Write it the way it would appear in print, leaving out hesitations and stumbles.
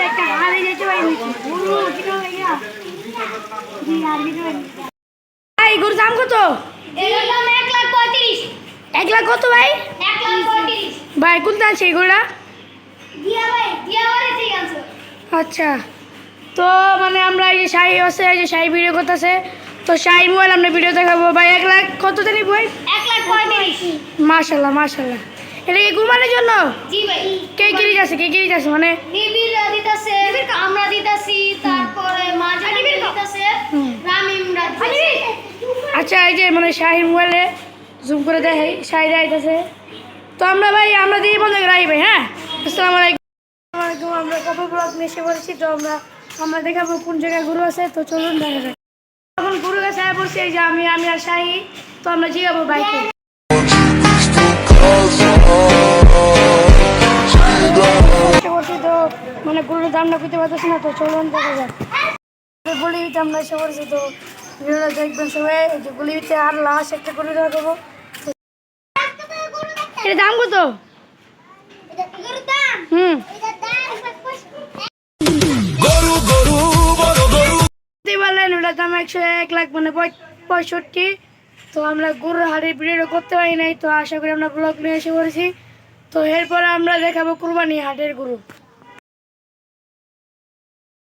একটা হারে যেতে পারি গরু কিনা ভাইয়া জি আর কিছু ভাই গরুর দাম কত? এর দাম 1,35,000। 1 লাখ কত ভাই? 1,35,000 ভাই কোনটা আছে এগুলা? দিয়া ভাই দিয়া ওরে ঠিক আছে। আচ্ছা তো মানে আমরা এই যে শাহী আছে এই যে শাহী ভিডিও করতেছে তো শাহী মোবাইল আমরা ভিডিও দেখাবো ভাই 1 লাখ কত জানি ভাই? 1,35,000। মাশাআল্লাহ মাশাআল্লাহ এটা কি কুরবানির জন্য? জি ভাই কে কিনে যাচ্ছে কে কিনে যাচ্ছে মানে নিবির দিতাছে আমরা দিতাছি তারপরে মাঝারি দিতাছে রামিমরা দিতাছে। আচ্ছা এই যে মানে শাহীর মোবাইলে জুম করে দেখাই শাহীরা আইতাছে তো আমরা ভাই আমরা দিয়ে বন্ধ করে রাখি ভাই হ্যাঁ আসসালামু আলাইকুম আমরা কপি ব্লগ নিয়ে এসে পড়েছি তো আমরা দেখাবো কোন জায়গায় গরু আছে তো চলুন দেখা যাক এখন গরু গাছে আয় পড়ছি এই যে আমি আর শাহী তো আমরা জিগাবো বাইকে করছি তো মানে গরুর দাম না করতে পারতেছি না তো চলুন দেখা যাক গলিতে আমরা এসে পড়েছি তো ভিডিওটা দেখবেন সবাই এই যে গলিতে আর লাস্ট একটা গরু দেখাবো এর দাম কত? বললেন ওটার দাম 101 লাখ মানে 65 তো আমরা গরুর হাটের ভিডিও করতে পারি নাই তো আশা করি আমরা ব্লগ নিয়ে এসে পড়েছি তো এরপরে আমরা দেখাবো কুরবানি হাটের গরু।